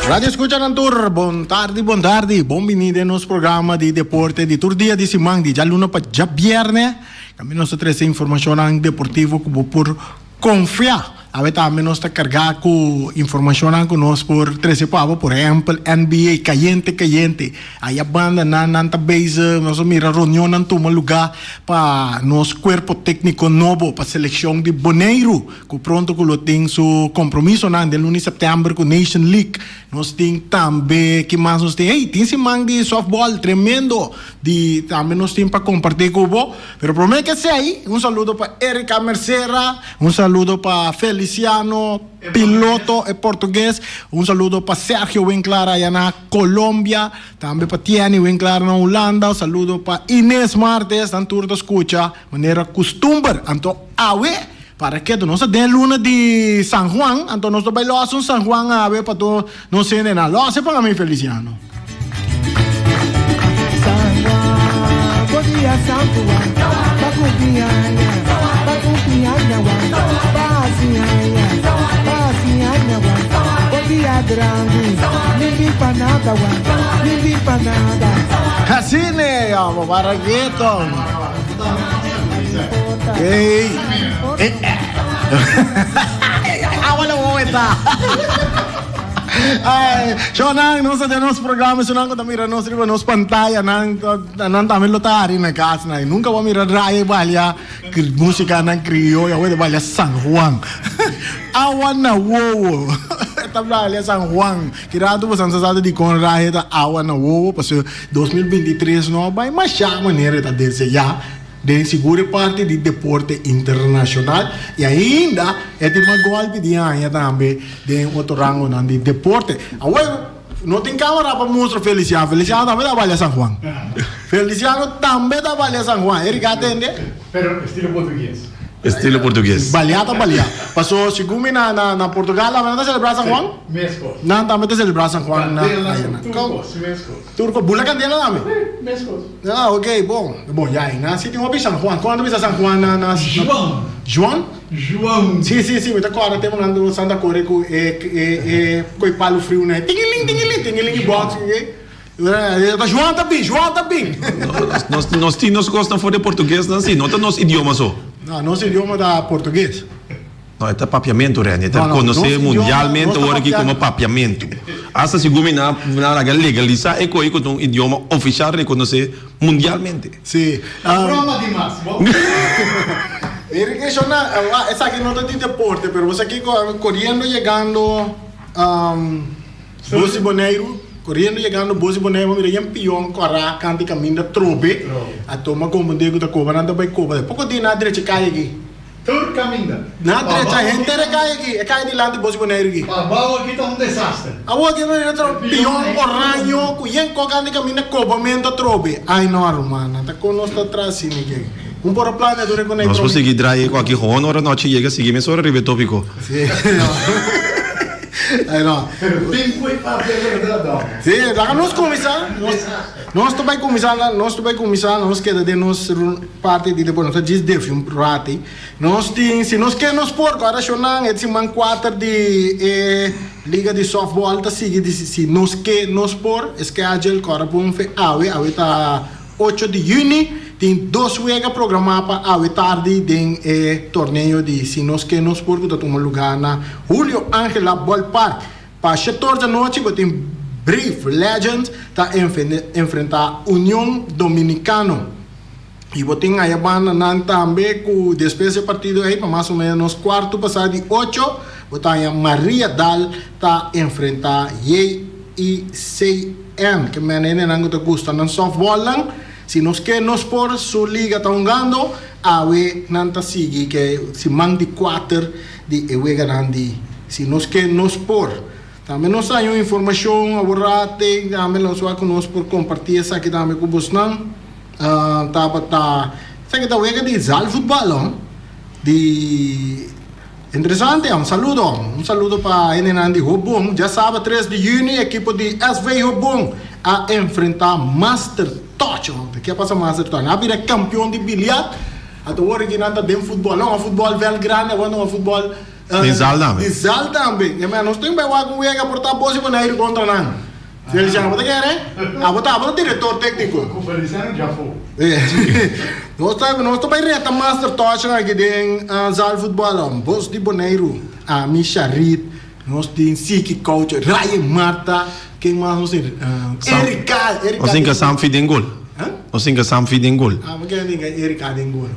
Radio Escucha Nantur, buon tardi, benvenuti al nostro programma di deporte di Turdia di Simang di già luna per già viernes. Kami nostra tres informazione deportivo como por confiar. Avete a menos de cargar con información con nos por 13 pavo, por ejemplo, NBA caliente. Aí a banda nanta base, nós mira reunião em toma lugar para nos cuerpo técnico novo para seleção de Boneiro, que pronto que lo tem su compromisso na de lunes setembro com Nation League. Nós tem também que mais nós tem, tem esse man de softball tremendo, de também nós tem para compartilhar com vos. Pero prometo que sea aí. Saludo para Erika Mercera, saludo para Feliciano, piloto português. Saludo para Sergio Winkler allá na Colômbia. Também para Tiani Winkler na Holanda. Saludo para Inês Martes, na turno escucha, maneira costumbre. Então, para que tu não se dê luna de San Juan, então nós também lo hacemos San Juan a ver para tu não se nena. Lo hace para mim, Feliciano. San Juan, bom dia San Juan, bacumbinha, bom dia grande, ninguém para nada. Assim, né, ó, Baragueto. Ei, wala mo ita. Ay, Shonang, não se nos programas, Shonang ko tamira nos riba nos pantalla nang tamin lotari na kas na. Nunca vou mirar raya balya música nang criollo, ya de balya San Juan. Awan na wo. Tabla San Juan. Kirado po sansasado di kon raya ta awan na wo, parce 2023 no vai mas já maneira ta desse já. De segura parte di deporte internacional e ainda é de uma golpe de anha também de outro rango de deporte. Agora não tem câmera para mostrar Feliciano. Feliciano também trabalha San Juan. Feliciano também trabalha San Juan. Ele atende? Pero estilo português. Estilo português. Baleata. Passou segundo na Portugal, mas não celebrar San Juan? Mescos. Não, também te celebrar San Juan. Turcos, mescos. Turco, bula candela também? Mescos. Ah, ok, bom. Bom, já aí, na sítio de San Juan. Quando visa San Juan na João. João? João. Sim, me agora temos lá Santa Coré com palo frio, né? Tingiling, box, João tá bem. Nós tínhamos gostam de português, não sim, não é nosso idioma só. Não, nosso idioma da português. Não, é papiamento, Rene. É conhecer mundialmente agora aqui como papiamento. Essa segunda na legalizar é um idioma oficial reconhecer mundialmente. Sim. Broma demais. Essa aqui não é de deporte, mas você aqui correndo, chegando Bosi Boneiro. Correndo, chegando, Bosi Boneiro, mira, um peão, corra, canta, caminha, trobe. A toma como digo da cova, nada vai cova. Pouco de nada, direito, cai aqui. Tur caminha. Nada, direito, a gente cai aqui. É cai de lá de Bosi Boneiro aqui. A bola aqui tá desastre. A bola aqui não é peão, corranho, cuyen, cocando, caminha, cova, menta, trobe. Ai, não, romana, tá conosco atrás, sim, aqui. Para plano dure con nós conseguir trair com aqui com hora noite chega seguir me sobre ribe tópico. Sim. Ai não. Tempo e papel da. Sim, lá nós começar. Nós também começar, nós queda de nós parte de depois nós diz de filme rati. Nós tem, se nós quer nos por agora chonang esse man 4 de liga de softball tá sigue se nós quer nos por schedule agora bom fe awe tá 8 de junho. Tem 2 juegos programados para a tarde de torneio de Sinos que nos porta de um lugar na Julio Ángela Ball Park. Para 14 da noite, tem Brief Legends tá enfrentar União Dominicano. E tem a banda também com despesa partido aí para mais ou menos quarto passado de 8. Tem a Maria Dal tá enfrentar JECM que menina não gosta de softball lang. Se nós quer nos por sua liga tá jogando, awe nanta sigue que se mande 4 de ewe grande. Se nós quer nos por, também nós temos informação agora tem também nós vamos conosco por compartilhar essa aqui também com vocês não. Sabe que tá wega de zal futebol não? De interessante, um saludo para Enenan de Hobong. Já sabe 3 de junho, equipe de SV Hobong a enfrentar Master Touch. Que passa Master Touch? A vida campeão de bilhar Ato hoor ik nanta den voetbal. Não, voetbal wel grande, want não voetbal Di Zal também. Di Zal também. E mas nós temos que vai com o portar bosi para ir contra não. Se ele chama, você quer, né? Ah, botar diretor técnico. O Feliciano já foi. Nós estamos para reta Master Touch aqui em Zal Futebol. Bos de Boneiro, a Misha Reed, nós temos Siki Coach, Ryan Marta, quem mais nós temos? Erika. Nós temos que Sam Fidengol. Nós temos que Sam Fidengol. Ah, mas quem tem Erika Dengol?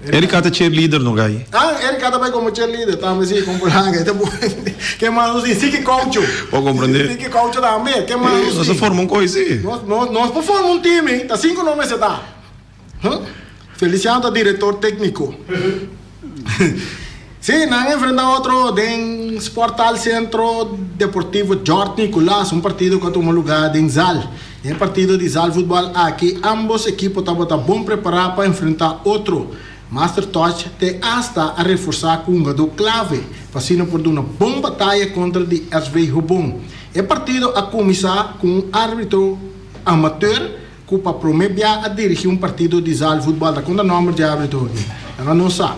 Erika é cheerleader no gai. Ah, Erika também como cheerleader, também sim, como polanga. Quem mais nós temos? Siki Coach. Pode compreender? Siki Coach também. Quem mais nós temos? Nós formamos coisa. Nós formamos um time, tá 5 nomes você tá. Feliciano é diretor técnico. Sim, nós enfrentamos outro em Sportal Centro Deportivo Jorge Nicolás, um partido que toma lugar em Zal. É partido de Zal Futebol aqui, ambos equipos estão bom preparados para enfrentar outro. Master Touch te hasta a reforçar com um jogador clave, passando por uma boa batalha contra o SV Hobon. É partido a começar com um árbitro amateur que para prometer a dirigir um partido de Zal Futebol, da conta nome de árbitro.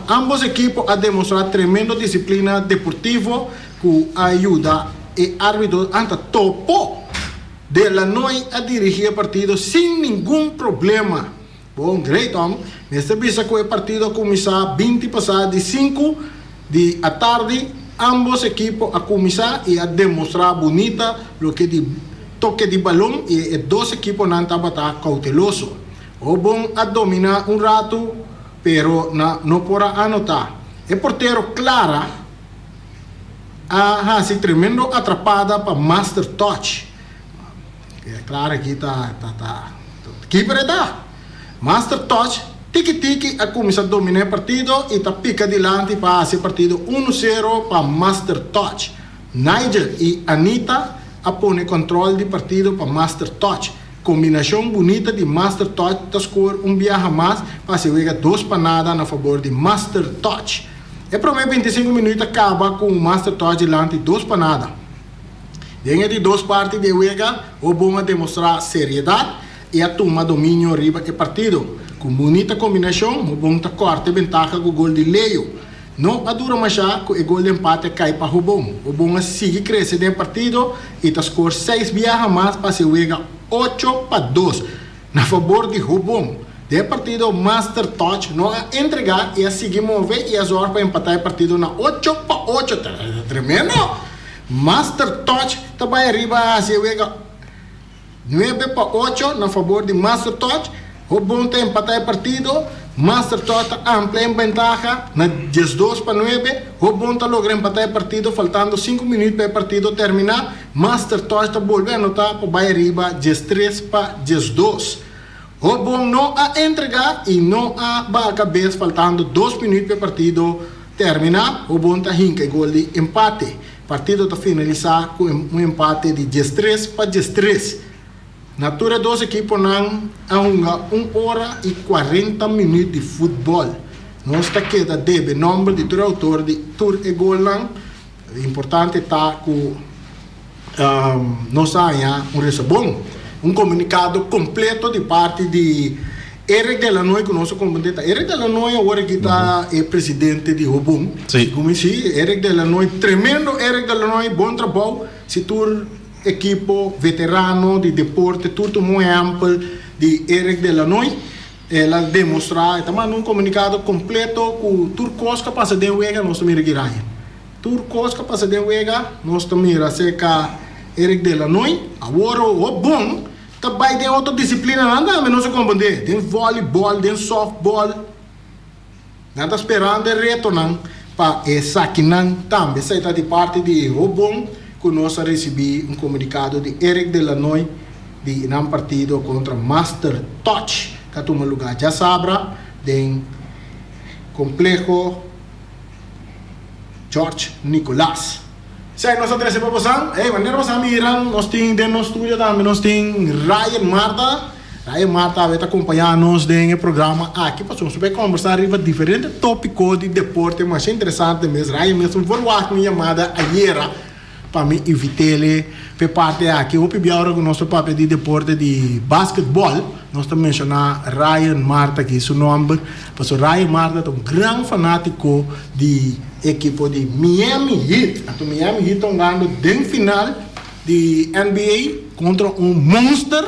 Ambos equipos a demonstrar tremenda disciplina deportiva que ajuda e árbitro anta topo de la noite a dirigir o partido sem nenhum problema. Bom, great, Tom. Nesta vez que o partido começar 20 passar de 5 da tarde, ambos equipos a começar e a demonstrar bonita o que de toque de balão e dois equipos não estavam cauteloso. O bom a dominar um rato, pero não porá anotar. O porteiro Clara a se tremendo atrapada para Master Touch. Clara aqui tá. Keeper tá. Master Touch, tiki a começar a dominar o partido e tá pica adiante para esse partido 1-0 para Master Touch. Nigel e Anita a pôr controle do partido para Master Touch. Combinação bonita de Master Touch da score viaja mais para se ver 2 panadas a favor de Master Touch. E para mim 25 minutos acaba com o Master Touch diante 2 panadas. Dentro de 2 partes de Wega, o bom a demonstrar seriedade e a tomar domínio riba do partido. Com bonita combinação, o bom a corta ventaja com o gol de Leo. Não a dura mais já que o gol de empate cai para o bom. O bom a seguir crescer no partido e a score 6 viaja mais para se Wega 8-2 na favor de Hobon. De partido Master Touch não a entregar e a seguir mover e a zoar para empatar o partido na 8-8. Tremendo! Master Touch também arriba se Wega 9-8 na favor de Master Touch. Hobon tem empatar o partido. Master Touch amplia em ventaja na 12-9. Hobon está logrando empatar o partido faltando 5 minutos para o partido terminar. Master Touch está volvendo a anotar para vai arriba 13-12. Hobon não a entregar e não a bater a cabeça faltando 2 minutos para o partido terminar. Hobon está hinca gol de empate. O partido está finalizado com um empate de 13-13. Natura dos equipos não há 1 hora e 40 minutos de futebol. Nós está queda deve nome de todo autor de tour e gol não. Importante está que nós há bom, comunicado completo de parte de Eric Delanoy, que nosso comandante. Eric Delanoy agora que está é presidente de Hobon. Sim. Como se Eric Delanoy, tremendo Eric Delanoy, bom trabalho. Se tu equipo veterano de deporte, tudo muito amplo de Eric Delanoy, ela demonstrar, também um comunicado completo com Turcos que passa de Wega, nós também regirai. Turcos que passa de Wega, nós também seca Eric Delanoy, agora o bom, também tem outra disciplina, nada menos compreender, tem voleibol, tem softball, nada esperando retornar para essa que não também, essa é de parte de Hobon, que nós recebi comunicado de Eric Delanoy de um partido contra Master Touch, que toma lugar já sabra, em complexo Jorge Nicolás. Sei, nós três para você, maneira você mirar, nós temos dentro do estúdio também, nós temos Ryan Marta. Ryan Marta vai acompanhar-nos no programa aqui, para nós conversar sobre diferentes tópicos de deporte, mas é interessante mesmo. Ryan mesmo, vou lá com minha chamada ayer, para me invitar ele para parte aqui, o pior com o nosso papel de deporte de basquetebol, nós estamos mencionando Ryan Marta aqui, seu nome, porque Ryan Marta é um grande fanático de equipe de Miami Heat. Então Miami Heat estão ganhando dentro final de NBA contra um monster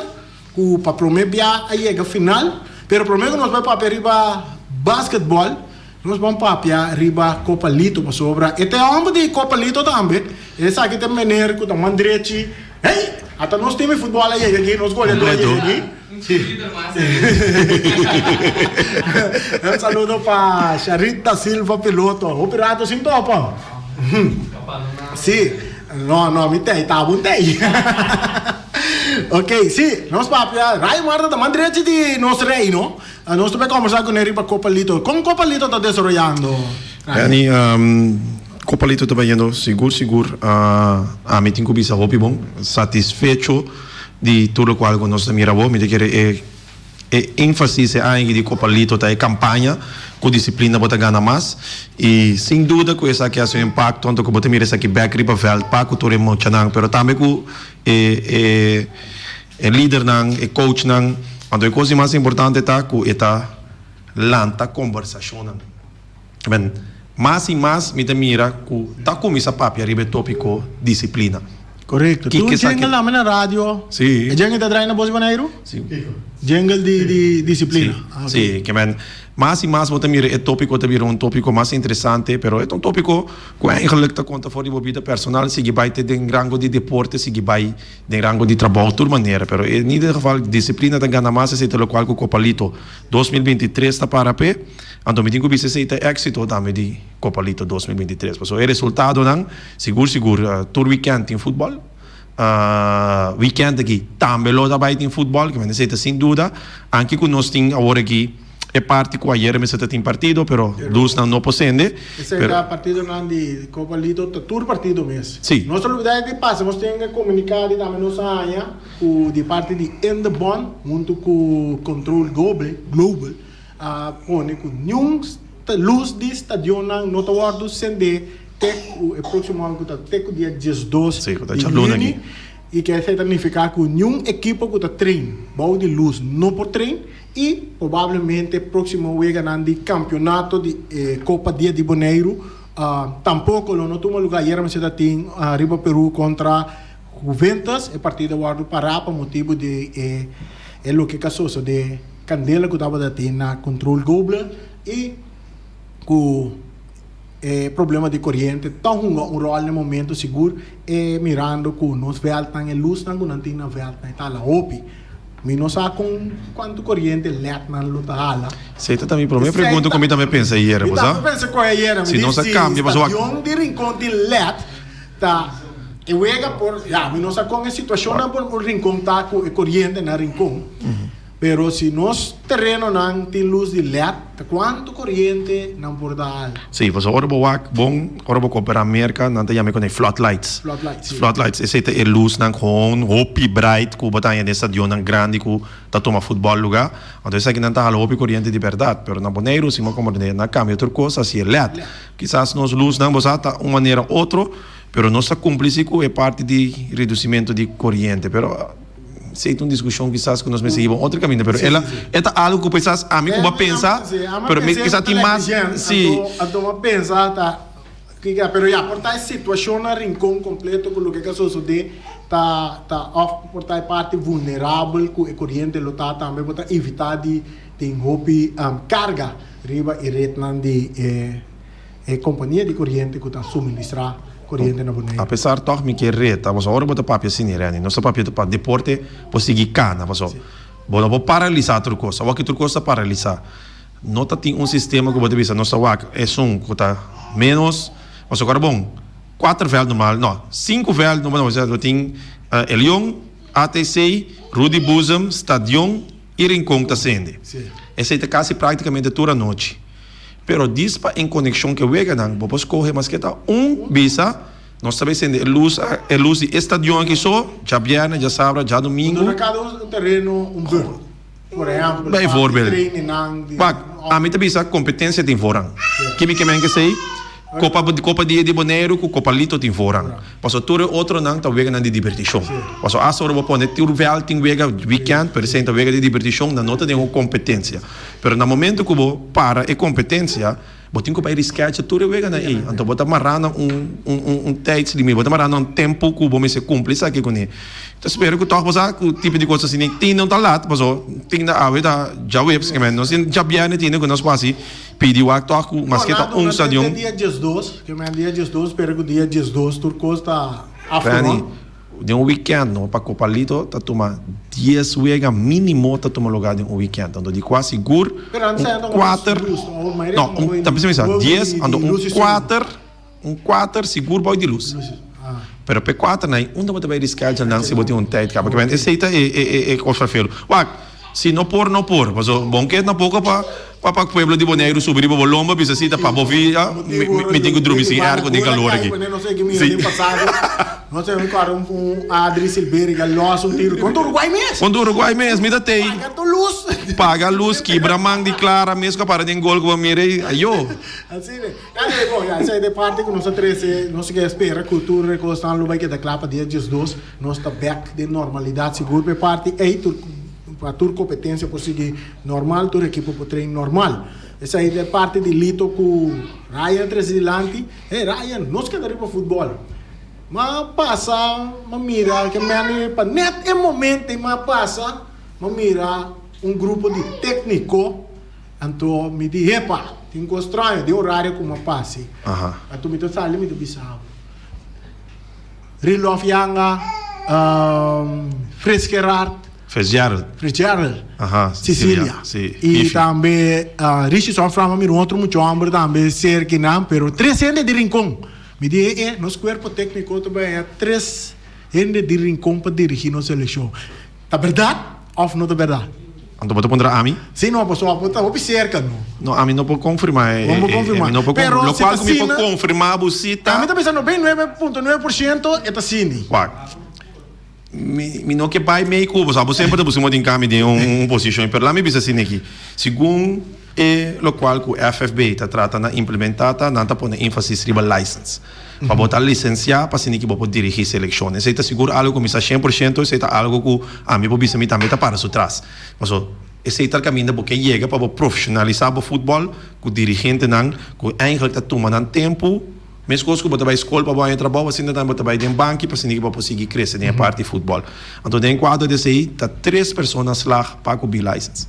que para prometer a chegar final. Pero primeiro nós vamos para arriba basquetebol, nós vamos para arriba Copa Lito para sobra. E tem um de Copa Lito também. Esse aqui tem maneira que tem Andretti. Hey, até nós temos futebol aí aqui, nós gostamos aqui. Um saludo para Charita Silva, piloto. O pirata sem topa. Sim. Não, me tem, tá bom, tem. Ok, sim, nós papo, Ryan Marta da Mandretti de nosso reino. Nós também conversar com ele para Copa Lito. Como Copa Lito está desenvolvendo? Yani, Copa Lito está indo seguro. A mim tem que bisa hopi bom, satisfecho de tudo o qual nós miramos. Me quer ênfase aí de Copa Lito tá campanha com disciplina bota ganhar mais e sem dúvida que essa aqui é seu impacto tanto que bota mira essa aqui back riba veld para que todo mundo chanang, pero também que líder nang coach nang a coisa mais importante tá que eta lanta conversação nang ben mais e mais me mira que tá com essa papia riba tópico disciplina. Correto. Tu jingle lá na rádio. Sim. E jingle tá trazendo na voz Bonairo? Sim. Jingle de disciplina. Sim, okay. Sim, que man, mais e mais vou mira é tópico também um tópico mais interessante, pero é um tópico que eigenlijk tá conta fora de vida personal, se vai ter de rango de deporte, se vai de rango de trabalho de maneira, pero em nível geval disciplina da ganha mais se pelo qual que Copa Lito 2023 está para pé, então me digo se tem êxito também de Copa Lito 2023, porque o resultado não seguro todo weekend em futebol. Weekend aqui também lo da em futebol que me necessita sem dúvida anche que nós tem agora aqui é parte que ayer me tem partido pero luz não posende esse é partido não de Copa Lito todo partido mesmo sim nós não deve de passa nós temos que comunicar e também nós aia o de parte de Endebon junto com control global pone com nenhum luz de estadião não tá guardo sende o próximo ano que está dia 12 de junho e que significa que nenhum equipe que está treino vai de luz não por treino e provavelmente próximo ano ganhando de campeonato de Copa Dia de Bonaire tampouco não toma lugar ayer mas já tem arriba Peru contra Juventus e partida guardo para motivo de o que casou de Candela que estava na control global e com problema de corrente, então um rol no momento seguro mirando que nós veltam em luz não tem na velta está lá opi mas não sabe com quanto corrente let na luta hala você também para mim pergunta como também pensa aí era você pensa que é era se não se cambia mas o de rincão de let tá e wega por já mas não sabe com a situação na por rincão tá com corrente na rincão pero se nós terreno não tem luz de LED, quanto corrente não pode dar? Sim, você ora bom, ora vou comprar merca, não tem com floodlights. Floodlights, esse é luz não com hopi bright, que botar em estadio não grande que tá toma futebol lugar. Então isso aqui não tá hopi corrente de verdade, pero na Bonaire, se como na cambia outra coisa, assim é LED. Quizás nós luz não botar uma maneira outra, pero nossa cúmplice é parte de reduzimento de corrente, pero sei uma discussão quizás que nós me seguimos outro caminho, pero ela é algo que quizás a mim como pensar, pero me quizás tem mais, sim. Então pensar tá que pero já por tal situação na rincão completo com o que caso de tá off por tal parte vulnerável com a corrente lotada também para evitar de tem hopi carga riba e retnan de companhia de corrente que tá suministrar corrente na Bonaire. Apesar toch me que reta, mas agora bota papel assim, né? Nosso papel para deporte, para seguir cana, mas bota vou paralisar outra coisa, o que outra coisa paralisar. Nota tem sistema que bota visa, nossa wak é que tá menos, mas agora bom, 4 vel normal, não, 5 vel normal, mas já tem Elion, ATC, Rudy Buzem, Stadion e Rincon tá sendo. Essa é quase praticamente toda a noite. Pero dispa em conexão que eu vejo não, vou escolher mas que tá visa, nós sabemos que é luz de estadio aqui só, já viernes, já sábado, já domingo. No cada terreno por exemplo, bem for bem. A mim também essa competência tem fora. Que me quer sei, Copa Dia de Bonaire com Copa Lito tem fora. Passo tudo outro não tá vega na de divertição. Passo a só vou pôr tur vel tem vega weekend, por exemplo, vega de divertição na nota de uma competência. Pero no momento que vou para a competência, vou ter que ir reschedule tudo vega na aí. Então vou marrando tijd limite, vou marrando tempo que vou me se cumprir sabe com ele. Então espero que toque passar o tipo de coisa assim, tem não tá lá, passo tem da ave da já webs que não se já viene tem que nós quase pediu a toque mas que tá stadium dia 12, que é dia 12, espero que o dia 12 turcos tá after. De um weekend, não, para Copa Lito, tá toma 10 vega mínimo tá toma lugar de um weekend, então de quase seguro. 4 não, tá pensando 10, ando 4 seguro boy de luz. Pero pe 4 não, onde você vai riscar já não se botar um tijd, porque bem, aceita é coisa feio. Wag, se não por, mas o bom que não pouco para o pueblo de Bonaire subir para Bolomba, precisa cita para bovia, me tenho que dormir sem ar com de calor aqui. Não sei que me ano passado. Não sei um Adri Silveira galoso tiro contra o Uruguai mesmo. Me dá tei. Paga luz, quebra mão de clara mesmo para den gol com mirei. Ayo. Assim, né? Essa é de parte que nós três, nós que espera cultura reconstrução lugar que da clapa dia 12, nós tá back de normalidade seguro para parte aí para tua competência por seguir normal, tua equipe por treino normal. Essa aí é parte de Lito com Ryan Tresilante. Ryan, nós que para futebol. Mas passa, mas mira, que me para net é momento, mas passa, mas mira grupo de técnico, então me diz, epa, tem que estranho, de horário como passe. Então me tô me tô bisao. Rilof Yanga, Freskerard, Sicília. E também Richie Sonframa me outro muito homem também ser que não, pero 3 anos de rincón. Me diz, nosso corpo técnico também é 3 anos de rincón para dirigir nossa seleção. Tá verdade? Ou não tá verdade? Então você pondrá a mim? Sim, não, pessoal, vou cerca, não. Não, a mim não pode confirmar. Vamos confirmar. Não pode confirmar. O qual me pode confirmar, você tá. A mim tá pensando bem 9.9% é assim. Me não que vai meio cubo, sabe? Sempre você pode encaminhar de posição, pero lá me bisa assim aqui. Segundo o qual o FFB está tratando de implementar, não está pondo ênfase sobre license. Para botar licenciar, para assim que pode dirigir seleções. Você está seguro algo que está 100%, você está algo que a mim pode também está para su trás. Mas esse é o caminho porque chega para profissionalizar o futebol, que o dirigente não, que eigenlijk está tomando tempo. Mesmo coisa que você vai escola para ir trabalhar, assim também você vai em banco para assim que pode conseguir crescer na parte de futebol. Então, dentro do quadro desse aí, está 3 pessoas lá para o license.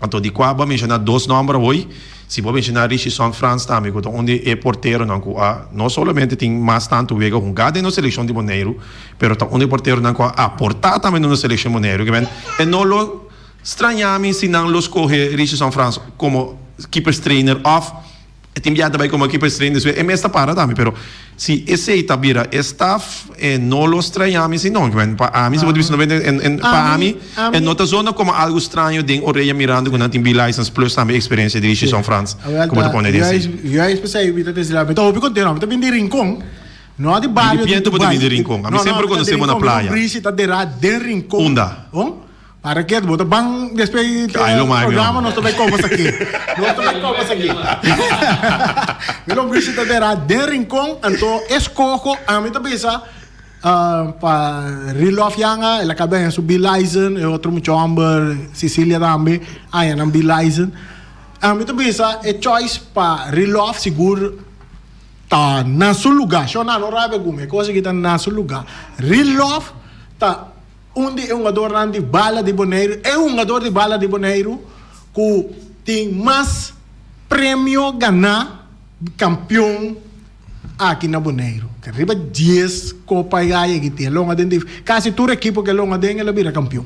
Então, de qual vou mencionar 2 nomes hoje. Se vou mencionar Richie Sonfrans também, onde é porteiro, não somente tem mais tanto vega jogado na seleção de Bonaire, mas onde é porteiro não aportar também na seleção de Bonaire. E não lo estranhamos se não los coge Richie Sonfrans como keepers trainer off. Tem enviado também como keepers trainer, é mesmo para também, mas se esse aí vira staff, não lo estranhamos se não. Para a mim, se você diz, para mim, é nota zona como algo estranho de orelha mirando quando tem license plus também experiência de Richie Sonfrans. Como tu pode dizer? Eu acho que você evita desse lado. Então, eu continuo, eu também de rincón. Não há de bairro. De rincón. A mim sempre conhecemos na praia. Não, Richie está de rincón. Onda. Para que bota bang depois do programa nós também conversa aqui. Meu nome é de rincón, então escojo a mim também para Rilof Yanga, ela acaba de subir license, e outro muito amber Sicília também, aí não bi license. A mim também é choice para Rilof seguro tá na seu lugar, só não rabe como, coisa que tá na seu lugar. Rilof tá onde é jogador de bala de Bonaire, é jogador de bala de Bonaire que tem mais prêmio ganhar campeão aqui na Bonaire. Que arriba 10 Copa Gaia que tem, longa dentro quase toda equipe que longa dentro ela vira campeão.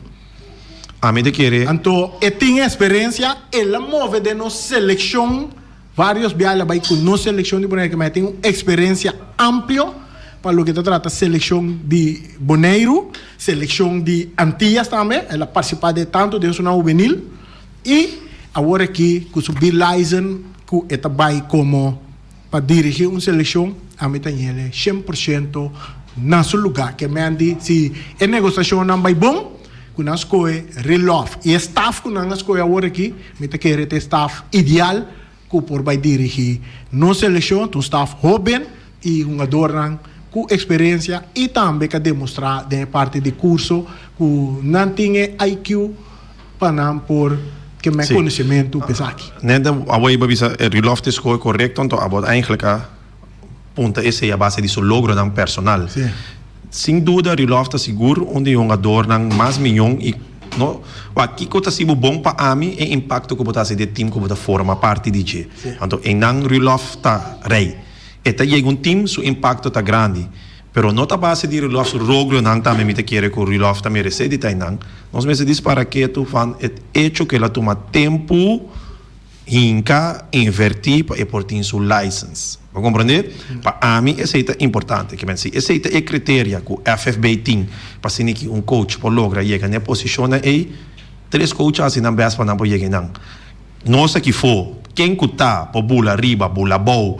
A mim de querer. Então, tem experiência, ela move de nossa seleção, vários viajes vai com nossa seleção de Bonaire, mas tem uma experiência ampla para o que se trata seleção de Bonaire, seleção de Antillas também, ela participa de tanto de uma juvenil, e agora aqui, com subir license, que ela vai como para dirigir uma seleção, a mim tem ele 100% na seu lugar, que me andi, se a negociação não vai bom, que nós escolhe Rilof, e staff que nós escolhe agora aqui, me tem que ter staff ideal, que por vai dirigir no seleção, um staff jovem e um adornan com experiência e também que demonstrar de parte de curso que não tinha IQ para por que meu Sim. conhecimento pesaki. Net a way babisa relofte score correcto, então abot eigenlijk a punta essa é a base de seu logro ng personal. Sim. Sem dúvida, relofte seguro onde um jogador ng mais milhão e no, aqui que está sendo bom para a mim é impacto que botasse de time que bota forma parte de G. Então, em não relofte rei. Eta chega um time, seu impacto está grande. Pero não está base de relofte rogro não também me te quer que o relofte também recebe tá não. Nós mesmo diz para que tu fan é hecho que ela toma tempo hinca invertir para portar sua license. Vou compreender? Para mim essa é importante, que essa é critério que o FFB tem para se que um coach por logra chegar na posição aí, três coaches assim não basta para não chegar não. Nossa que for, quem que tá por bula riba, bula bow,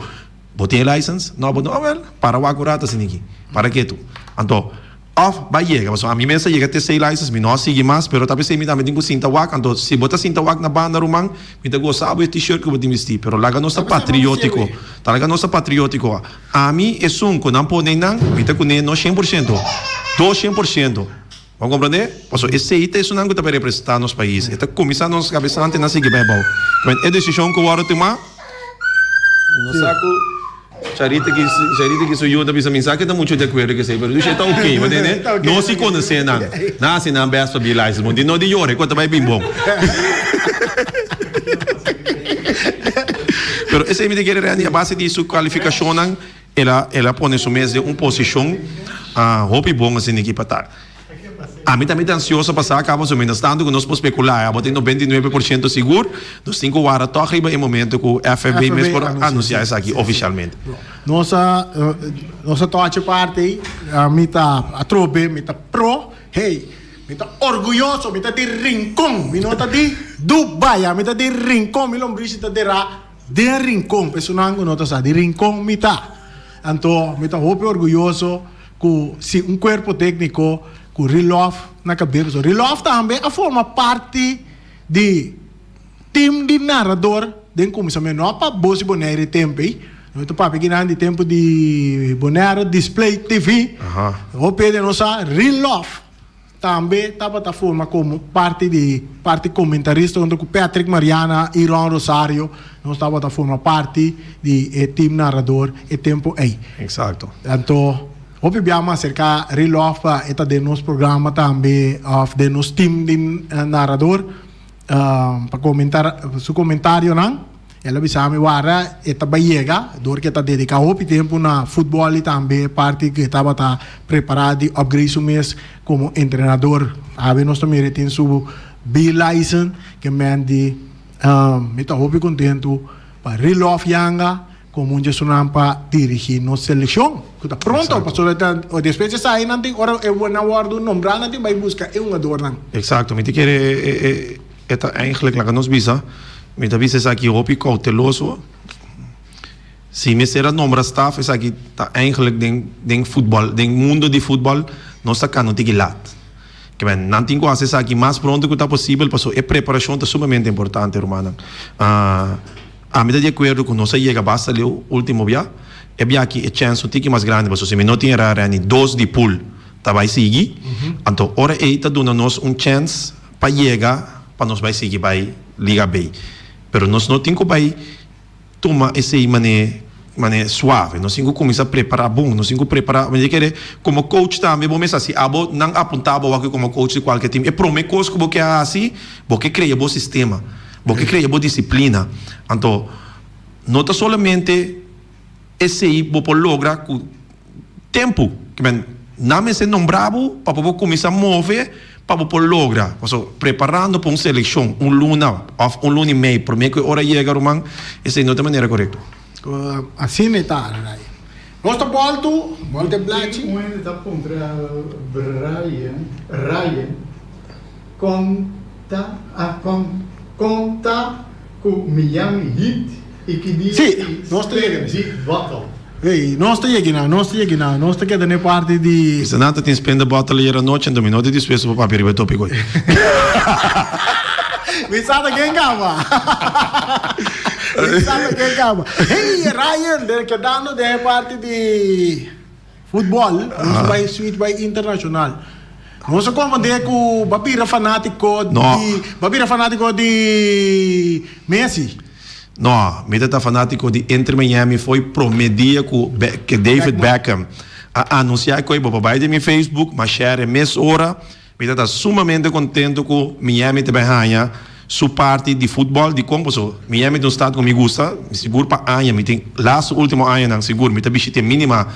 botei license, não botou, well, para o acurata assim aqui. Para que tu? Então, off vai chegar, mas a mim mesmo chega até 6 licenses, me não sigue mais, pero talvez se me dá me tenho cinta wak, então se botar cinta wak na banda rumang, me tenho gostado de t-shirt que vou te vestir, pero laga nossa patriótico, tá laga nossa patriótico. A mim é que não pode não, me tenho que não 100%, 200%. Vão compreender? Porque esse aí é isso não que está para representar nos países. Está começando nos cabeças antes de seguir bem bom. Mas é decisão que o Waro tomar. No saco. Charita que sou eu da bisa mensagem está muito de acordo com isso, mas isso está ok, mas né? Não se conhece não. Não se não basta bilar isso, mas não de hora quando vai bem bom. Pero esse me quer a base de sua qualificação, ela põe sua mesa uma posição hobby bom assim aqui para estar. A mim também está ansioso para passar, acaba o menos tanto que nós podemos especular. Eu tenho 99% seguro, nos 5 horas toca arriba em momento que o FFB mesmo por anunciar isso aqui oficialmente. Nossa toate parte, a mim tá a trobe, me tá pro, hey, me tá orgulhoso, me tá de rincón, me não tá de Dubai, me tá de rincón, me lombrice tá de rincón, personango não tá de rincón, me tá. Então, me tá muito orgulhoso que se um corpo técnico com Rilof na cabeça. Rilof também forma parte de time de narrador de começamento. Não para Bossi Bonero tempo aí. Não estou para pegar de tempo de Bonero Display TV. O pede nossa Rilof também estava a forma como parte comentarista onde com Patrick Mariana e Ron Rosario não estava a forma parte de time narrador e tempo aí. Exato. Então hoje abbiamo acerca Rilof eta de nos programa também de nos team de narrador para comentar su comentário não ela bisame wara eta baiega dor que está dedicado o tempo na futebol e também parte que estava tá preparado de upgrade su mês como treinador ave nós também tem su B license que mande me tá hope contento para Rilof yanga como um gestionário para dirigir nossa seleção. Está pronto, pastor. Depois de sair, não tem hora, é uma hora do nome, não tem vai buscar, é um adorno. Exato, me te quer eigenlijk lá que nos visa, me te visa aqui hopi cauteloso. Se me será nome staff, é aqui tá eigenlijk den futebol, den mundo de futebol, nós está não tem que lat. Que bem, não tem coisas aqui mais pronto que está possível, pastor. A preparação está sumamente importante, romana. A medida de acordo com nossa chega basta ali o último dia é aqui a chance um tique mais grande mas se me não tinha rara dos de pool tá vai seguir então ora aí tá dando nós chance para chegar para nós vai seguir vai liga bem pero nós não tem que vai tomar esse maneira suave nós temos que começar a preparar bom nós temos que preparar mas querer como coach também vou começar assim abo não apontava aqui como coach de qualquer time é prometo que porque assim porque cria bom sistema porque cria boa disciplina. Então, não está solamente esse aí para lograr com tempo. Não me se nombrado para começar a mover para lograr. Preparando para uma seleção, luna e meio, por meio que hora chega, Roman, essa não é a maneira correta. Assim está, Rai. Nosso volta Blachi. Um está contra Ryan, conta com Miami Heat e que diz que nós temos de battle. Ei, nós estamos aqui na parte de Se não tem spende bottle hier een noche en domino de dispeso para papel bij topico. me sabe quem gava Sabe che cava. Hey Ryan, che danno delle parti di football, vai switch by international. Non so come dire che babira fanatico di Messi. No, mi da fanatico di Inter Miami foi promedia que David Beckham a anunciar que o papai de meu Facebook, mas share mês hora, me da sumamente contento com Miami também ganha su parte de futebol de como so Miami é um estado que me gusta, seguro para ano, me tem last último ano não seguro, me tá bichite mínima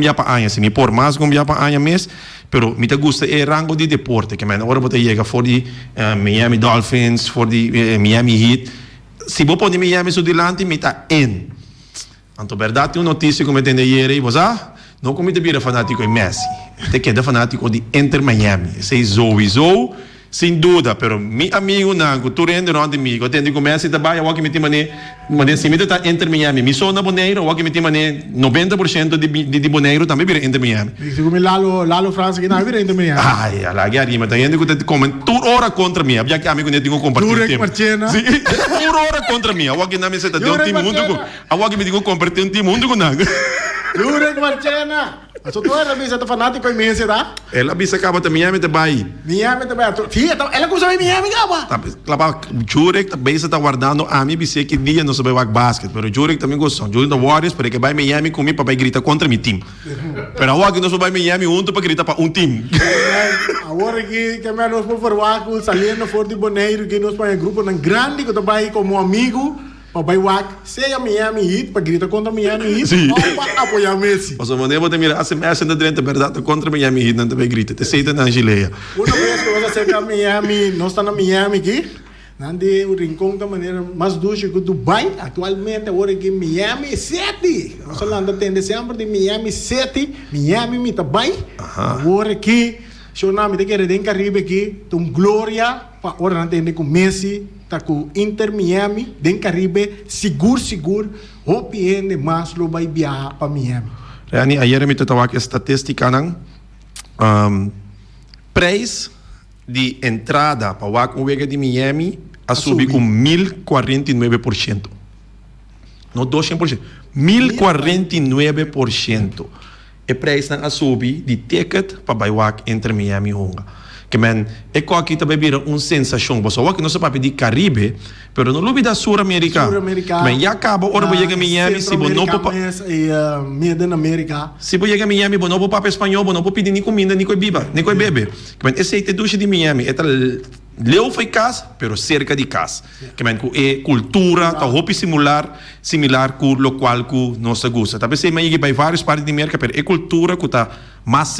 dia para ano, se me por mais dia para ano mês, pero me tá gusta é rango de deporte, que man agora bota chega for de Miami Dolphins, for de Miami Heat. Se vou pôr Miami su dilante, me tá in. Anto verdade, uma notícia que me tende ieri, você não como te vira fanático de Messi, te queda fanático de Inter Miami. Sei sowieso, sem dúvida, pero mi amigo nango, tu rende não de mim, eu tende com Messi também, eu que me tem mané se me tá Inter Miami, me sou na boneiro, eu que me tem mané 90% de boneiro também vira Inter Miami. Se come Lalo França que não vira Inter Miami. Ai, ala gari, mas tá indo que te comentam toda hora contra mim, abia que amigo nem tenho compartilhar tempo. Marchena. Sim, toda hora contra mim, eu que não me senta de um time mundo com, eu que me digo compartilhar um time mundo com nango. Jurek Marchena. So tu era bisa tu fanático em Messi, tá? Ela bisa acaba de Miami também. Miami também. Sim, ela começou em Miami, acaba. Claro, Jurek também está guardando a mim bisa que dia não sabe jogar basquete, pero Jurek também gostou. Jurek da Warriors, para que vai Miami comigo para gritar contra meu time. Pero agora que não só vai Miami junto para gritar para um time. Agora que me nós por forwaco saliendo for de Boneiro que nós para grupo nan grande que tu vai como amigo. Papai Wack, seja Miami Heat, para gritar contra Miami Heat, ou para apoiar Messi. Mas o maneiro de mirar, se mexe na direita, verdade, contra Miami Heat, não também grita, te seita na gileia. Uma vez que você chega a Miami, nós estamos na Miami aqui, onde o rincão da maneira mais dulce que Dubai, atualmente agora aqui Miami City. Nós falando em dezembro de Miami City, Miami me Dubai, agora aqui, seu nome de que é em Caribe aqui, tem glória, para agora não tem com Messi, tá com Inter Miami, den Caribe, seguro, hopiende mas lo vai viajar para Miami. Reani, ayer me tawag estatística ng preço de entrada para wag uwega de Miami a subir com 1049%. Não 200%, 1049%. O preço a subir de ticket para wag Inter Miami honga. Que man, aqui também vira sensação. Você que não se pode pedir Caribe, pero no lubi da Sul-América. Man, já acaba, ora vou chegar a Miami, se você não pode... América. Se você chegar a Miami, você não pode falar espanhol, você não pode pedir nem comida, nem bebida, nem bebê. Que man, esse é o duche de Miami. É leu foi casa, pero cerca de casa. Que man, é cultura, tá roupa similar com o qual que nós gosta. Talvez você vai várias partes de América, pero é cultura que está mais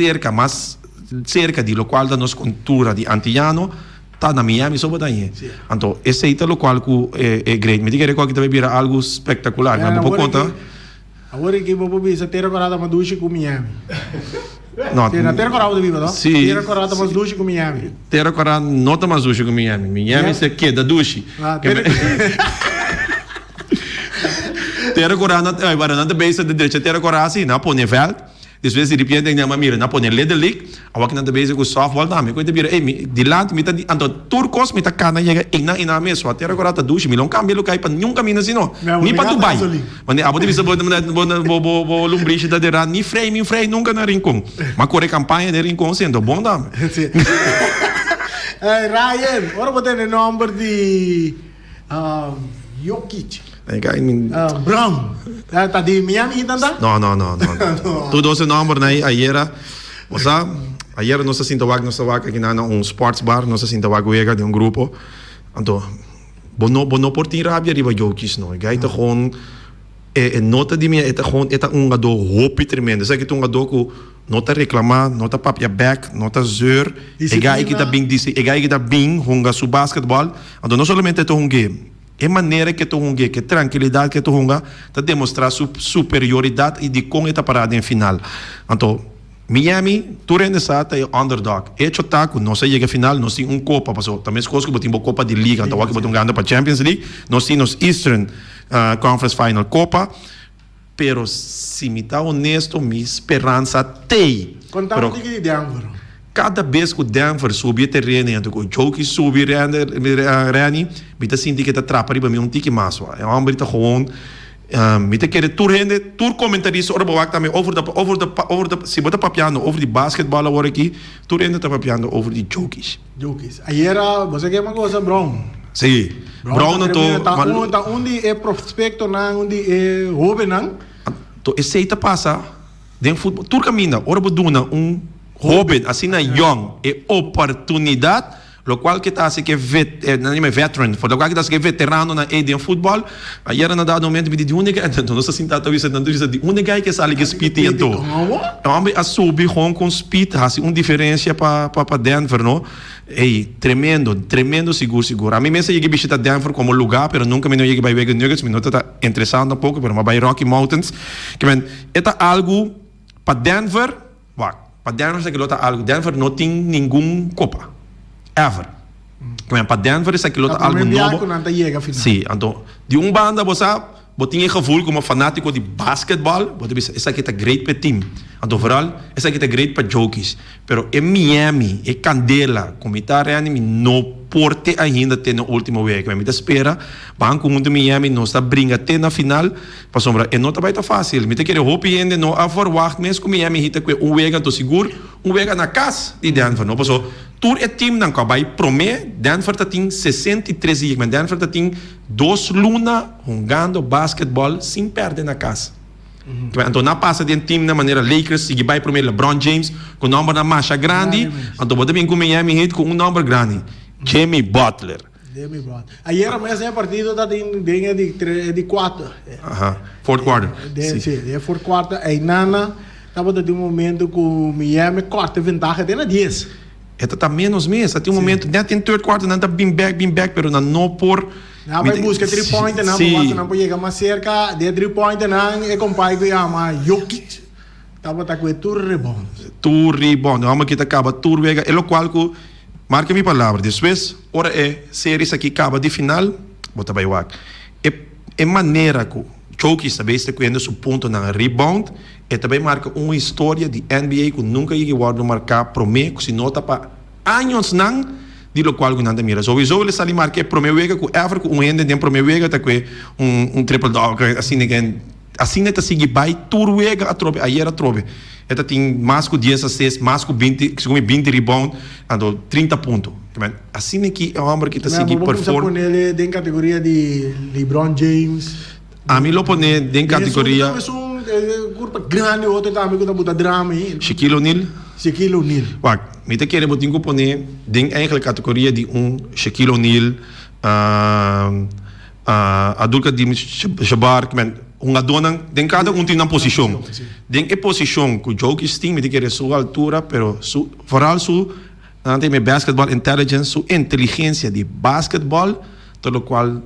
cerca di lo qual da nos cultura di antillano tá na Miami só daí. Então esse é o qual é great. Me diga que também vira algo espetacular, não vou contar. Agora que vou ver terra corada mais duche com Miami. Não, terra corada de viva, não? Sim. Terra corada mais duche com Miami. Terra corada não tá mais duche com Miami. Miami se queda duche. Terra corada, agora não base de direita terra corada assim, não põe veld. Después de repente na mira na pone led league awak na base ko softball dami ko bira dilant mita anto turcos mita kana yega ina mesmo até agora tá duche milão cambio cai para nenhum caminho assim não ni para Dubai mas abo de bisa bo lumbriche da dera ni freio nunca na rincon mas corre campanha de rincon sendo bom dami Ryan ora botar o número de Jokic Brown tá de Miami tanda? No. Tudo esse número aí ayer nós sintawag aqui na sports bar, nós sintawag de grupo. Então, bono por rabia riba Jokic no. Gaita gewoon nota de minha gewoon gado hope tremendo. Sei que gado ko nota reclamar, nota papia back, nota zeur. Ega que tá bem honga su basketball. Então não somente game. É maneira que tu hunga, que tranquilidade que tu hunga, tá demonstrar superioridade e de como está parada em final. Então, Miami, tu rende sata é underdog. É chotaco, não se chega a final, nós temos copa, passou. Também as coisas que botimos copa de liga, então aqui botimos ganhando para Champions League, nós temos Eastern Conference Final copa, pero se me tá honesto, minha esperança tem. Contamos de Denver. cada vez que o Denver subir terreno, então que o Jokic subir reni, me sinto que está atrapado para mim um tique mais. É uma brita gewoon, me querer tour comentarista, ora boa também over the se bota papiando over de basquetebol agora aqui, tour rende está papiando over de Jokic. Jokic. Aí era, você quer uma coisa, Brown? Sim. Brown não tá onde é prospecto não, onde é jovem não. To aceita passa, dentro futebol, tour caminha, ora boduna jovem, assim na young, é oportunidade. Lo qual que está assim que não é veteran, for lo qual que está assim que veterano na Eden futebol, aí era na dado momento me de única, então não se sinta talvez não diz de única que sale que speed então. Então a subir com speed, assim diferença para Denver, não? Ei, tremendo seguro. A mim mesmo cheguei a visitar Denver como lugar, pero nunca me não cheguei a ver Nuggets, me não está interessado um pouco, pero vai Rocky Mountains, que men, é algo para Denver, para Denver que lota algo, Denver não tem nenhum copa. Ever. Para Denver is aquilo algo novo. Sim, então, de banda você tinha gevoel como fanático de basquetebol, você diz, essa aqui é great para team. Então, vooral, essa aqui é great para Jokic. Pero em Miami, em Candela, como está reanime, não porte ainda até no último week. Mas me espera, banco de Miami não está brinca até na final, para sombra, e não está bem fácil. Me querer hope ainda não a forward, mesmo que Miami hita com week, então seguro, week na casa de Denver, não passou. Tour é time não vai prometer Denver tem 63 dias, mas Denver tem 2 lunas jogando basquetebol sem perder na casa. Então não passa de time na maneira Lakers, se vai prometer LeBron James com número na marcha grande, então pode vir com Miami Heat com número grande, Jimmy Butler. Aí era mais partido da de 4. Fourth quarter. Sim, fourth quarter. Aí Nana estava de momento com Miami corta vantagem até na 10. Está menos mês, até um momento, net in third quarter, não está bem back, pero não por... Não vai buscar 3-point, não pode chegar mais cerca, de 3-point, não, é compadre que chama Jokic, estava com o tour rebound, vamos que acaba tour vega, é o qual que, marca minha palavra, depois, ora é, séries aqui acaba de final, bota vai o é maneira que Jokic também está correndo seu ponto na rebound, e também marca uma história de NBA que nunca ia marcar promê, que se nota para anos não, de lo qual que não mira. So ele está ali marcar promê vega que ever que ende tem promê vega tá com triple double assim ninguém assim está seguir vai tour vega a trobe aí era trobe. Eta tem mais que 16, mais que 20, que 20 rebound, ando 30 pontos. Assim aqui é um homem que está seguir perform. Vamos ele em categoria de LeBron James. A mim lo pone em categoria curva grande, outro também que está drama aí. Shaquille O'Neal. Wacht, me te querer botar pone em eigenlijk categoria de Shaquille O'Neal, adulto de Jabbar, adona, tem cada tem uma posição. Tem a posição que o Jokic tem, me te querer sua altura, pero vooral não tem basketball intelligence, sua inteligência de basketball, todo qual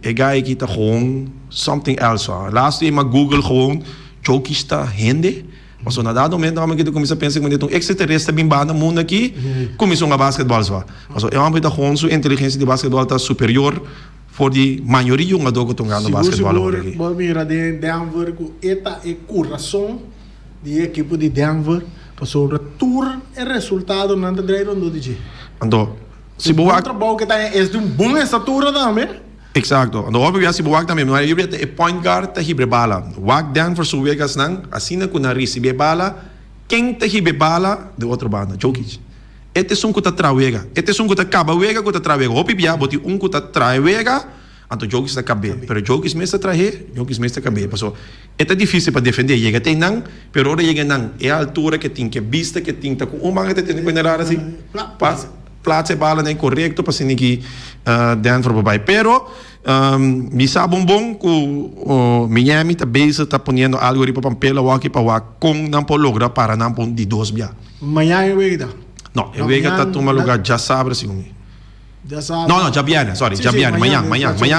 é gai que está com something else. Laatst in mijn Google gewoon Jokic está rende. Maar zo na dat moment dan ik começa a pensar que um extraterrestre bem bana mundo aqui começou a basquetebol só. Mas é uma coisa com sua inteligência de basquetebol está superior for die maioria um adulto que jogando basquetebol aqui. Bom, mira de Denver que eta é coração de equipe de Denver passou o tour é resultado não da não do DJ. Então, se boa trabalho que tá é de bom estatura também. Exacto. Ano obi biasi buwag namin, mga ibre te point guard te hibre bala. Wag Denver su Vegas nang asina ko na recibe bala, quem te hibre bala de outro banda, Jokic. Este sun ko ta trawega. Este sun ko ta kabawega ko ta trawega. Obi bia boti ko ta trawega, anto Jokic ta kabe. Pero Jokic mesa traje, Jokic mesa kabe. Paso, é difícil para defender. Chega tem nang, pero ora chega nang. É a altura que tem que vista que tem ta com uma que tem que pegar assim. Plaatsen bala nem correcto para sin que Denver vai. Pero mi sabe bom que Miami está bezig está poniendo algo ali para papel aqui para com não por logra para não por de 2 via. Miami vega. Não, vega está toma lugar já sabe assim. Já sabe. Não, já viene, sorry, já viene, amanhã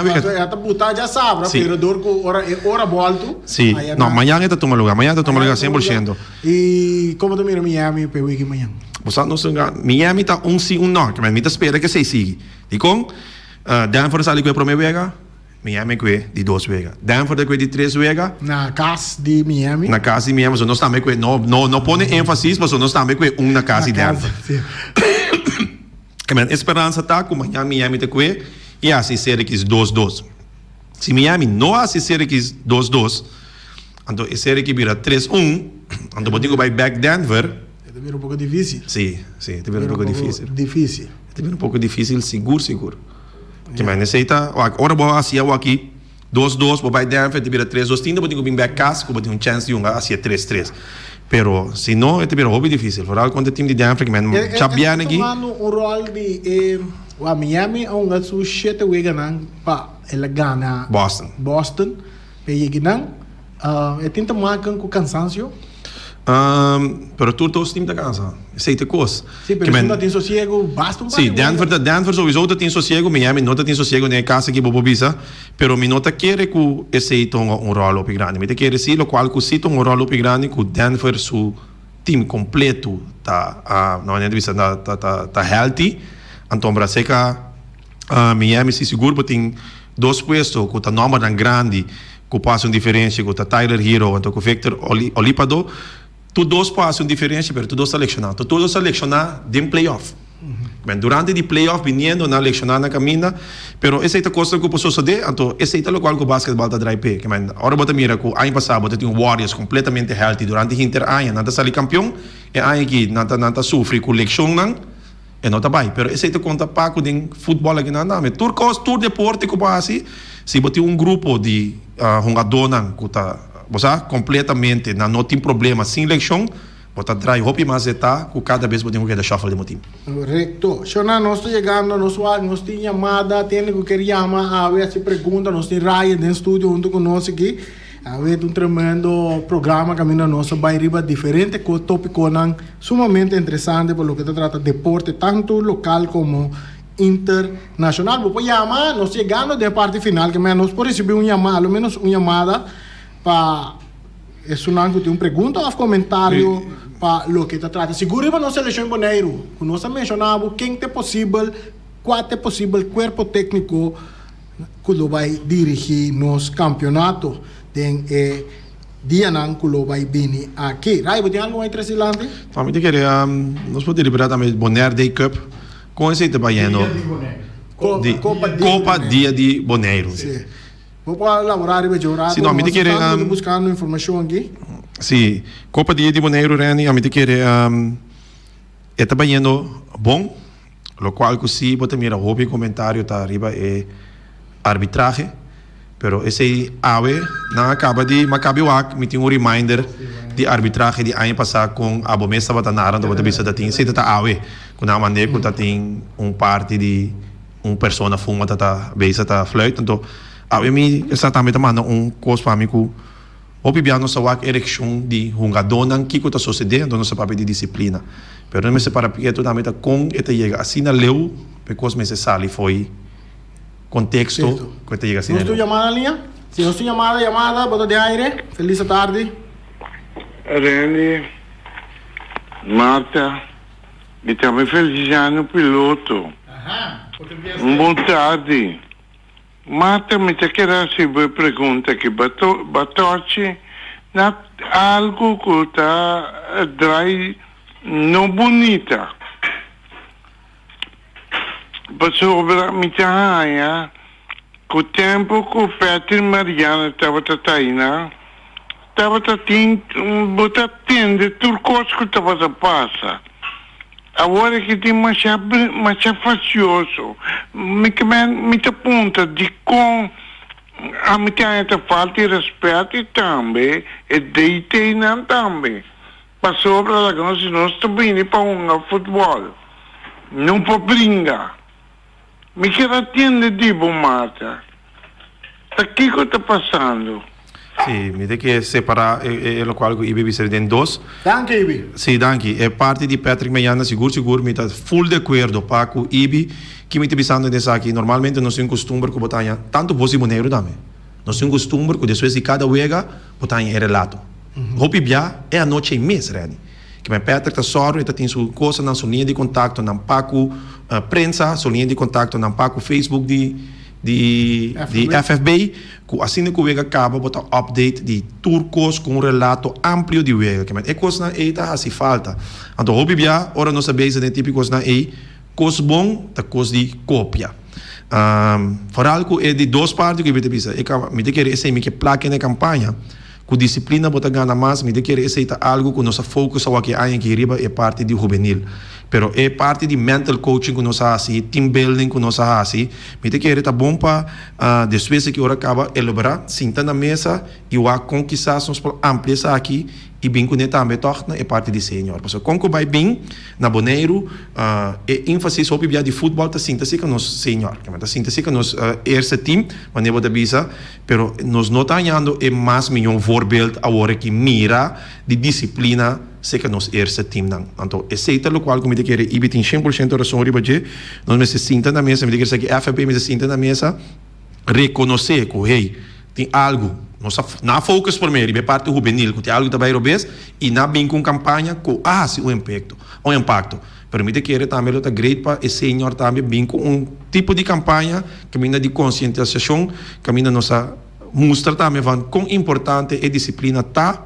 vega. Está puta já sabe, pero dor com hora volto. Sim. Não, amanhã está toma lugar, 100%. E como tu mira Miami para week amanhã? Você não sabe, Miami está sim, não, que me espera que se siga. E com Denver sale com a primeira vega, Miami que di 2 wega. Denver de que di 3 wega. Na casa de Miami. Na casa di Miami, so non sta me que no pone énfasis, mas so non sta me que na casa di Denver. Sim. Que men esperança tá com Miami de que e assim ser que 2-2. Se Miami não assim ser que 2-2, então ser que vira 3-1, então botinho vai back Denver. È un poco difficile. Sì, è un poco difficile. Difficile. È un poco difficile, sicuro. Que men aceita, ora vou assim aqui 2-2, vou vai Denver, te vira 3-2, tinha botinho bem back casa, que botinho chance de assim 3-3. Pero se não, é um hobby difícil. Vooral quando o time de Denver, que men chabiane aqui. Tomando um rol de a Miami é um gato 7 wega nang pa ela gana Boston. Pe nang é tinta marcan com cansancio. Pero tu todos time da casa. Sei te coisa. Sim, pero se não tem sossego, basta um Sim, Denver sowieso tem sossego, Miami não tem sossego nem casa que bobo bisa, pero mi nota quer que esse tom um rolo più grande. Mi te quer sim, lo qual que cito um rolo più grande que Denver su time completo tá não é vista tá healthy. Então Braseca Miami se seguro tem 2 puestos que tá nome tão grande, que passa diferença, que tá Tyler Hero, então que Victor Oladipo. Tu 2 passam diferença, pero tu 2 selecionado. Tu 2 selecionado de playoff. Durante o playoff, vindo na selecionar na caminha, pero essa é a coisa que posso fazer, então essa é a qual que o basquetebol está drive pé. Agora você mira que o ano passado você tinha Warriors completamente healthy durante o Inter-ano, nada sali campeão, e ano aqui nada sofre com leção não, e não tá bem. Pero essa é a conta paco de futebol aqui na andame. Tur deporte que passa, se você tem grupo de jogador não, que está você completamente não tem problema sem eleição, você traz roupa mais está com cada vez você tem que dar shuffle de motivo. Correto. Shona, nós estamos chegando, nós temos chamada, tem que querer chamar, a ver se pergunta, nós temos Ryan no estúdio junto conosco aqui, a ver um tremendo programa que a nossa vai riba diferente, com tópico sumamente interessante, por lo que se trata de deporte, tanto local como internacional. Vou chamar, nós chegando da parte final, que nós podemos receber chamada, ao menos chamada, para isso não tem pergunta ou comentário para o que está tratando. Seguro para nossa seleção boneiro, que nós mencionamos quem é possível, qual é possível corpo técnico que vai dirigir nos campeonatos de dia não que vai vir aqui. Rai, tem algo interessante? Família queria, nós podemos liberar também Bonaire Day Cup com esse trabalhando Copa Dia de Bonaire. Vou elaborar e melhorar. Sim, não, me querer buscando informação aqui. Sim, Copa Dia de Bonaire, Reni, a me querer é trabalhando bom, lo qual que sim, pode mirar hobby comentário tá arriba é arbitragem, pero esse ave não acaba de macabiwak, me tem reminder de arbitragem de ano passado com a bomesta batanaran da bisa da tem, sei tá ave, quando a maneira que tá tem parte de persona fuma tá beisa tá flirt, então mi exatamente manda coisa para mim que o pibiano sa wak ereksyon di hungadonang kiko ta sucedendo no sa papel de disciplina. Pero não me separa pieto também tá com eta chega assim na leu, porque me se sali foi contexto que eta chega assim. Nós tu chamada linha? Se nós tu chamada, bota de aire. Feliz tarde. Reni, Marta, mi chiamo Feliciano Piloto. Boa tarde. Marta, mi chiederà se vuoi pregunta che Batoci na algo que está drai non bonita. Sobre mi chiama con tempo che Petri Mariana stava taina, stava attende turcos che stava a passa. Agora que tem mais fazioso, me aponta de com a me tem falta de respeito também e deitei não também. Passou para lá que nós estamos bem para futebol, não para brincar. Me quer atender de bom Marta. Aqui que está passando? Sì, mi dice che separa lo quale Ibi vi serve in dos. Danke Ibi. Sì, danke. È parte di Patrick Mejana, sicuro mi sta full d'accordo Paco Ibi, che mi sta pensando nessa aqui, normalmente non si un costume che botagna tanto possiamo nero da me. Non si un costume che adesso cada wega botagna è relato. Hopi bia è a noce in mese reni. Che me Patrick sta sorro e sta in su cosa non su linea di contatto, non Paco prensa, su linea di contatto, non Paco Facebook di de FFB, que assim que o Vega acaba, botar update de turcos com um relato amplo de Vega. É coisa na EITA, assim falta. Então, o Bibia, ora nossa base de típicos na EI, coisa bom, tá coisa de cópia. Vooral que é de duas partes que eu te disse. Me te querer esse que placa na campanha, com disciplina botar ganha mais, me te querer esse algo que nossa foco só aqui aí que riba é parte de juvenil. Pero é parte de mental coaching que nós fazemos, team building que nós fazemos. Me te querer tá bom para depois que ora acaba elaborar, sentar na mesa e o conquistar sons por ampliar aqui e bem com também torna é parte de senior. Porque como vai bem na Boneiro, é ênfase sobre o de futebol tá sinta-se que nós senior, que tá sinta-se que nós esse time, mas nem vou bisa, pero nós não tá ganhando é mais milhão voorbeeld agora que mira de disciplina sei que nós esse time não. Então, esse é o qual como eu quero e tem 100% razão riba de nós me se sinta na mesa, me quero que FFP me se sinta na mesa reconhecer que hey, tem algo na focus por mim, é parte juvenil, que tem algo também robês e na bem com campanha que se o impacto. Pero me quero também outra great para esse senhor também bem com tipo de campanha que ainda de conscientização, que ainda nossa mostra também van quão importante é disciplina tá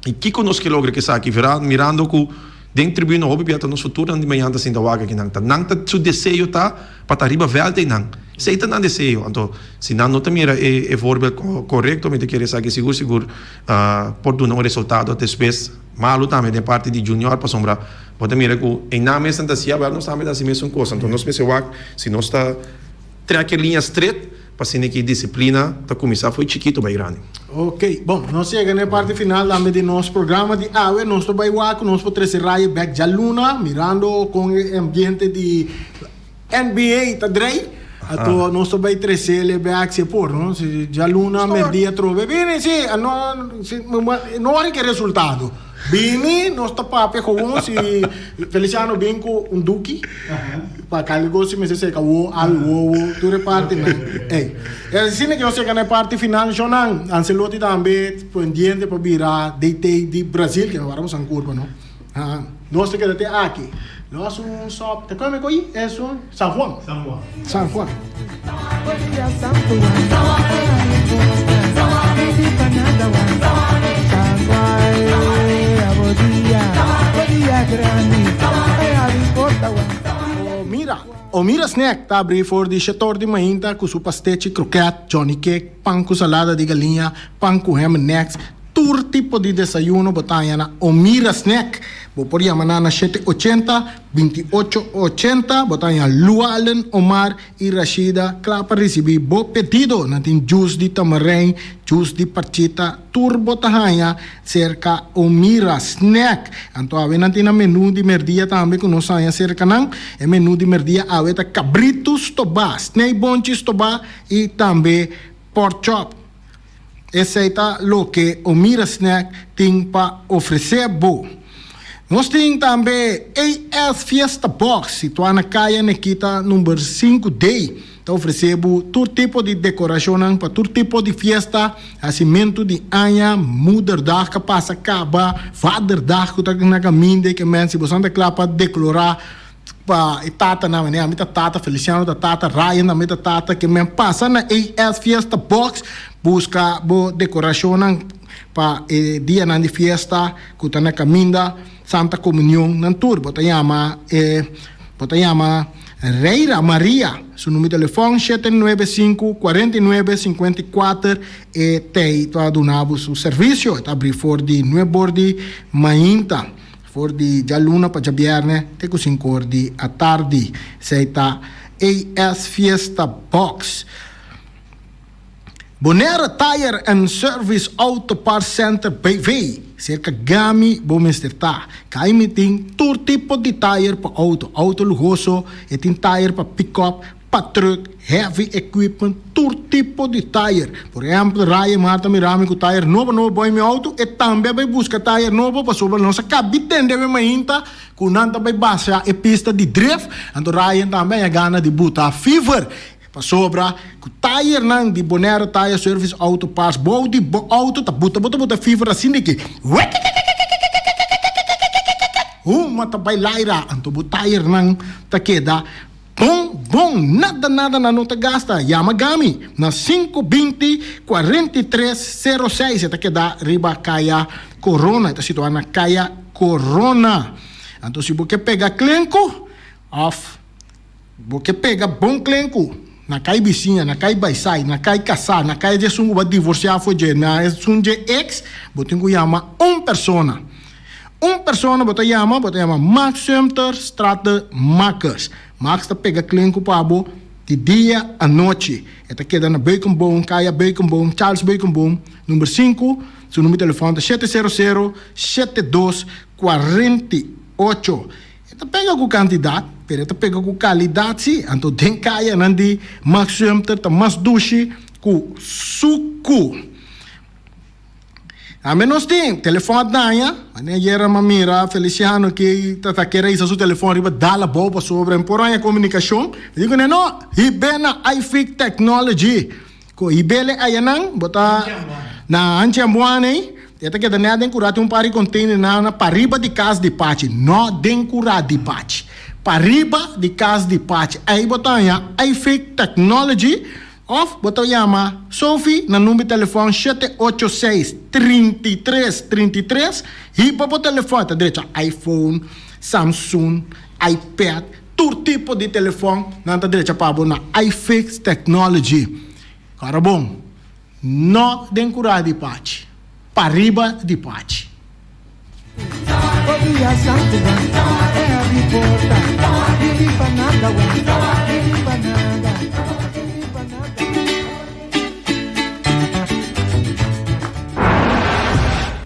e que conosco que logra que aqui mirando que dentro tribuna hobby piata no futuro de manhã assim da waga que não tá seu desejo tá para arriba velta não sei tá não desejo então se não nota mira é voorbeeld correto me te querer saber seguro por do não resultado depois malo também de parte de junior para sombra pode mira que em na mesa fantasia well não sabe assim mesmo coisa então nós pensamos se nós está aquela linha straight para que disciplina tá começar foi chiquito bem grande. Ok, bom, nós chegamos na parte final também do nosso programa de AWE, nós estamos aí com nós por três raio back já luna, mirando com o ambiente de NBA, tá drei? Então nós estamos aí três ele back se por, não? Se já luna merdia trove, bem, sim, não há que resultado. Bini, nós estamos para com se Feliciano bem com duque, para carregar se me se seca o algo tu reparte não, é assim que eu chego na parte final, Jonan, Ancelotti também pendiente para virar DT de Brasil que agora vamos em curva, não? Nós temos que ter aqui, nós só, te como é que é isso? San Juan. Mira snack tá abrir for de chator de mainta com su pastete croquete, Johnny cake, pão com salada de galinha, pão com ham and eggs, tur tipo de desayuno botanha na Omira snack. Bo por llamar na 780-2880 botanha Lualen, Omar e Rashida claro para receber bo pedido na tem juice de tamarém, juice de parchita, tur botanha cerca Omira snack. Então ave na tem menu de merdia também que nós saia cerca não, é menu de merdia ave ta cabritos toba, snake bonches toba e também pork chop. Esse é o que o Mira Snack tem para oferecer bom. Nós temos também AS Fiesta Box, situado na Caia Nequita, número 5D. Está oferecendo todo tipo de decoração para todo tipo de festa, nascimento de anha, moederdag, que passa acaba, vaderdag, que está na caminho, que men, se você não declara para declarar, para tata na maneira, a minha tata, Feliciano da tata, Ryan da minha tata, que men passa na AS Fiesta Box, busca boa decoração para dia de festa que está na caminho Santa Comunhão na tour. Bota chama Reira Maria, seu número de telefone 795-4954 e tem para donar o serviço, está abrir for de Nuebordi Mainta, for de Jaluna para Jabierne, tem que 5 de à tarde, se está AS Fiesta Box. Bonaire Tire and Service Auto Parts Center BV, cerca Gami, Bomester. Cai tem todo tipo de tire para auto luxuoso, e tem tire para pick-up, para truck, heavy equipment, todo tipo de tire. Por exemplo, Raya Marta Mirami com tire novo boi meu auto, e também vai buscar tire novo para sobre nossa cabine de mainta, com nanta vai baixar e pista de drift, então Raya também a gana de botar fever. Para sobra, o tire não de Bonaire Tire Service Auto Parts, bom de auto, tá bota fibra assim de que. Mata vai laira, então o tire não tá queda. Bom nada na nota gasta. Yamagami na 520-4306. Ito keda riba kaya corona. Ito situan na kaya corona. Então se você pega clenco, você pega bom clenco, na cai vizinha, na cai baisai, na cai casar, na cai de sungo vai divorciar foi de na sunge ex, você tem que chamar persona. Persona você chama Max Sumter Strata Makers. Max tá pega clenco pabo de dia a noite. Esta queda na Bacon Bone, Kaya Bacon Bone, Charles Bacon Bone, número 5, seu número de telefone é 700-7248. Ito pega com quantidade, pero ito pega com qualidade, sim. Então, tem kaya nandi maximum ta mas dushi com suku. A menos tem telefone danha, ane yera mamira Feliciano que tata queira isa su telefone riba dala boba sobre emporanha comunicação. Digo no, ibena iFix technology. Ko ibele ayanang bota na antiambuane. Ito que não é dencurado pari container na pariba de casa de pate, não dencurado de pate. Pariba de casa de pate. Aí botanha iFix Technology of botanha Sophie na número de telefone 786-3333 e para o telefone tá direito iPhone, Samsung, iPad, todo tipo de telefone na tá direito para na iFix Technology. Cara bom, não dencurado de pate. Pariba de pate. Bom dia, Santo One. É a reporta. Vivi banada, vivi banada. Vivi banada.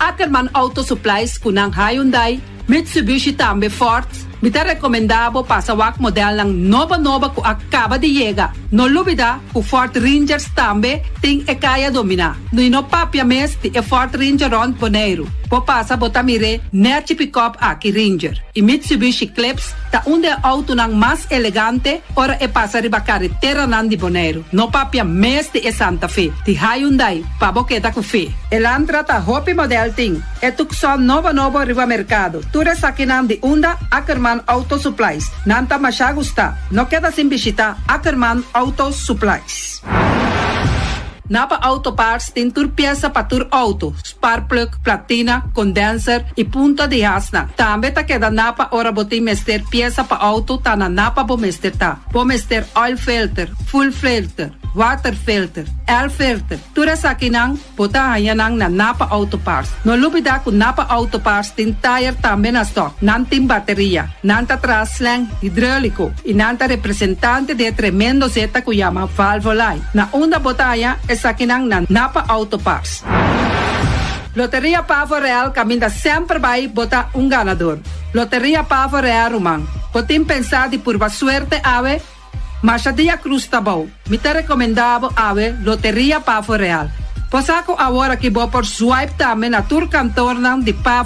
Ackerman Auto Supplies kunang Hyundai, Mitsubishi tambe Ford. Mita recomendabo pasawak model ng nova ku acaba de llegar. No lubida ku Ford Rangers tambe ting ekaya domina. No papia mes ti Ford Ranger on Bonaire. Popasa botamire net pick-up aki Ranger. E Mitsubishi Eclipse ta unde auto ng mas elegante ora e pasa riba carretera nandi Bonaire. No papia mes ti Santa Fe. Ti Hyundai paboketa ku fe. Elantra ta hopi model ting. Etukson nova riba mercado. Ture sakinan di unda Ackerman Auto Supplies. Nanta masyagusta. No queda sin visita Ackerman Auto Supplies. Napa Auto Parts tin tur pieza pa tur auto, spark plug, platina, condenser e punta de hasna. Tambe ta queda napa ora boti mester pieza pa auto ta na napa bo mester ta. Bo mester oil filter, full filter, water filter, air filter. Tura sa kinang bota hayanang na Napa Auto Parts. No lubida ku Napa Auto Parts tin tire tambe na stock, nantin bateria, nanta traslang hidráulico, e nanta representante de tremendo zeta ku yama Valvolai. Na unda botaya e sa kinang na Napa Auto Parts. Loteria Pavo Real caminda sempre vai botar ganador. Loteria Pavo Real Rumang. Potim pensar de por suerte ave, mas a dia cruz tá bom. Me te recomendavo ave Loteria Pavo Real. Posako agora que vou por swipe também na tur cantor de Pavo